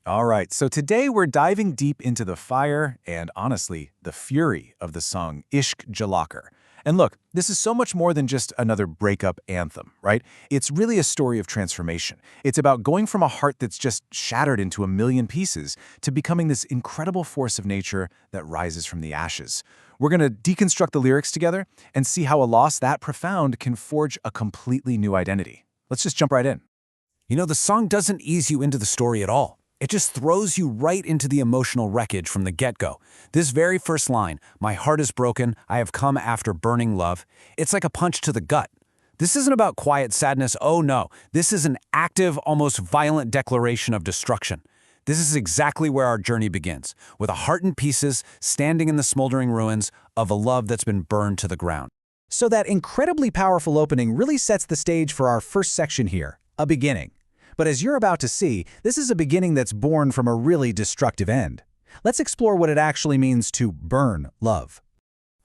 All right, so today we're diving deep into the fire and, honestly, the fury of the song Ishq Jalakar. And look, this is so much more than just another breakup anthem, right? It's really a story of transformation. It's about going from a heart that's just shattered into a million pieces to becoming this incredible force of nature that rises from the ashes. We're going to deconstruct the lyrics together and see how a loss that profound can forge a completely new identity. Let's just jump right in. The song doesn't ease you into the story at all. It just throws you right into the emotional wreckage from the get-go. This very first line, "My heart is broken, I have come after burning love," it's like a punch to the gut. This isn't about quiet sadness, oh no. This is an active, almost violent declaration of destruction. This is exactly where our journey begins, with a heart in pieces, standing in the smoldering ruins of a love that's been burned to the ground. So that incredibly powerful opening really sets the stage for our first section here, a beginning. But as you're about to see, this is a beginning that's born from a really destructive end. Let's explore what it actually means to burn love.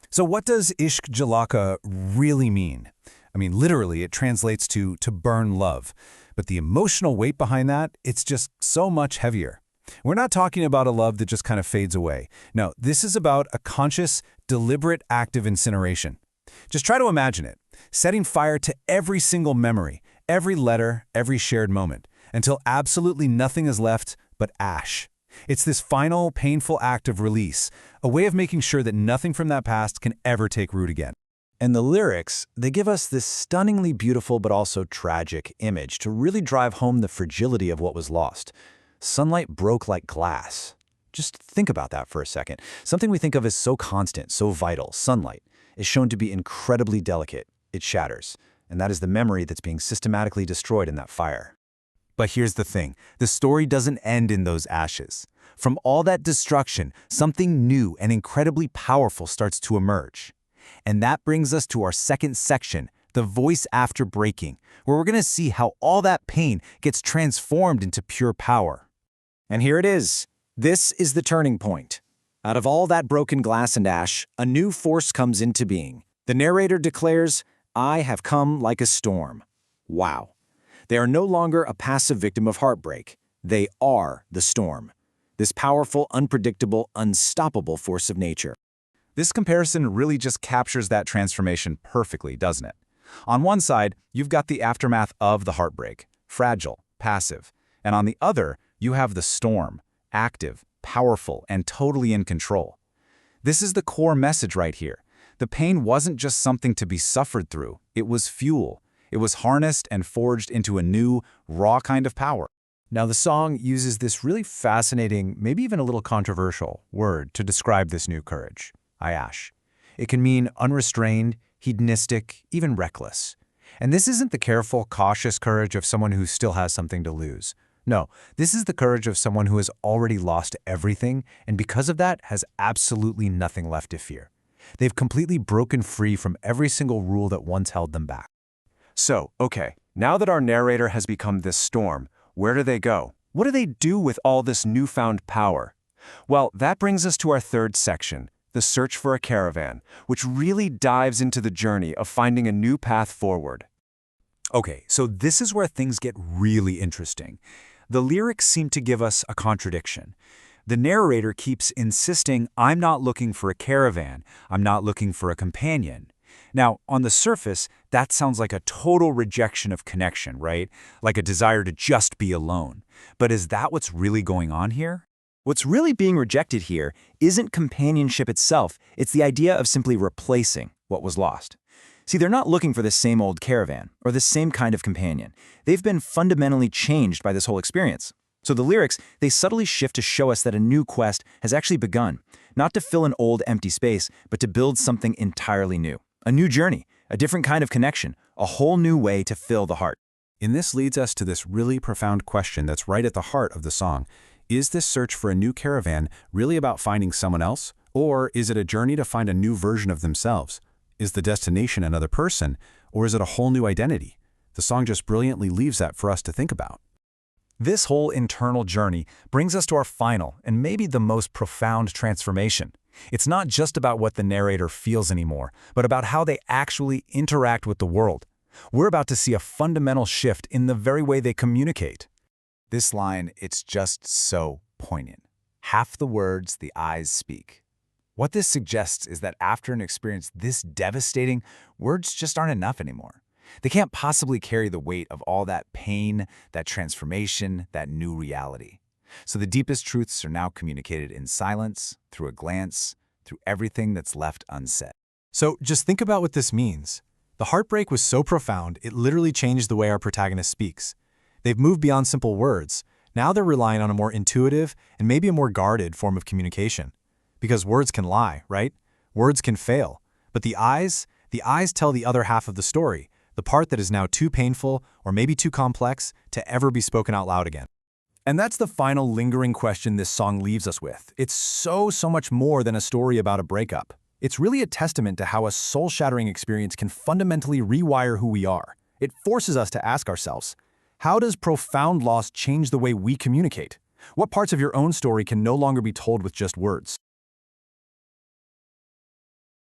So what does Ishq Jalaka really mean? Literally, it translates to burn love. But the emotional weight behind that, it's just so much heavier. We're not talking about a love that just kind of fades away. No, this is about a conscious, deliberate act of incineration. Just try to imagine it, setting fire to every single memory, every letter, every shared moment, until absolutely nothing is left but ash. It's this final, painful act of release, a way of making sure that nothing from that past can ever take root again. And the lyrics, they give us this stunningly beautiful but also tragic image to really drive home the fragility of what was lost. Sunlight broke like glass. Just think about that for a second. Something we think of as so constant, so vital, sunlight, is shown to be incredibly delicate. It shatters. And that is the memory that's being systematically destroyed in that fire. But here's the thing. The story doesn't end in those ashes. From all that destruction, something new and incredibly powerful starts to emerge. And that brings us to our second section, the voice after breaking, where we're going to see how all that pain gets transformed into pure power. And here it is. This is the turning point. Out of all that broken glass and ash, a new force comes into being. The narrator declares, "I have come like a storm." Wow. They are no longer a passive victim of heartbreak. They are the storm. This powerful, unpredictable, unstoppable force of nature. This comparison really just captures that transformation perfectly, doesn't it? On one side, you've got the aftermath of the heartbreak, fragile, passive. And on the other, you have the storm, active, powerful, and totally in control. This is the core message right here. The pain wasn't just something to be suffered through, it was fuel. It was harnessed and forged into a new, raw kind of power. Now, the song uses this really fascinating, maybe even a little controversial word to describe this new courage, ayash. It can mean unrestrained, hedonistic, even reckless. And this isn't the careful, cautious courage of someone who still has something to lose. No, this is the courage of someone who has already lost everything and because of that has absolutely nothing left to fear. They've completely broken free from every single rule that once held them back. So, okay, now that our narrator has become this storm, where do they go? What do they do with all this newfound power? Well, that brings us to our third section, the search for a caravan, which really dives into the journey of finding a new path forward. Okay, so this is where things get really interesting. The lyrics seem to give us a contradiction. The narrator keeps insisting, "I'm not looking for a caravan, I'm not looking for a companion." Now, on the surface, that sounds like a total rejection of connection, right? Like a desire to just be alone. But is that what's really going on here? What's really being rejected here isn't companionship itself, it's the idea of simply replacing what was lost. See, they're not looking for the same old caravan or the same kind of companion. They've been fundamentally changed by this whole experience. So the lyrics, they subtly shift to show us that a new quest has actually begun, not to fill an old empty space, but to build something entirely new. A new journey, a different kind of connection, a whole new way to fill the heart. And this leads us to this really profound question that's right at the heart of the song. Is this search for a new caravan really about finding someone else? Or is it a journey to find a new version of themselves? Is the destination another person? Or is it a whole new identity? The song just brilliantly leaves that for us to think about. This whole internal journey brings us to our final and maybe the most profound transformation. It's not just about what the narrator feels anymore, but about how they actually interact with the world. We're about to see a fundamental shift in the very way they communicate. This line, it's just so poignant. Half the words the eyes speak. What this suggests is that after an experience this devastating, words just aren't enough anymore. They can't possibly carry the weight of all that pain, that transformation, that new reality. So the deepest truths are now communicated in silence, through a glance, through everything that's left unsaid. So just think about what this means. The heartbreak was so profound, it literally changed the way our protagonist speaks. They've moved beyond simple words. Now they're relying on a more intuitive and maybe a more guarded form of communication. Because words can lie, right? Words can fail. But the eyes tell the other half of the story, the part that is now too painful or maybe too complex to ever be spoken out loud again. And that's the final lingering question this song leaves us with. It's so much more than a story about a breakup. It's really a testament to how a soul-shattering experience can fundamentally rewire who we are. It forces us to ask ourselves, how does profound loss change the way we communicate? What parts of your own story can no longer be told with just words?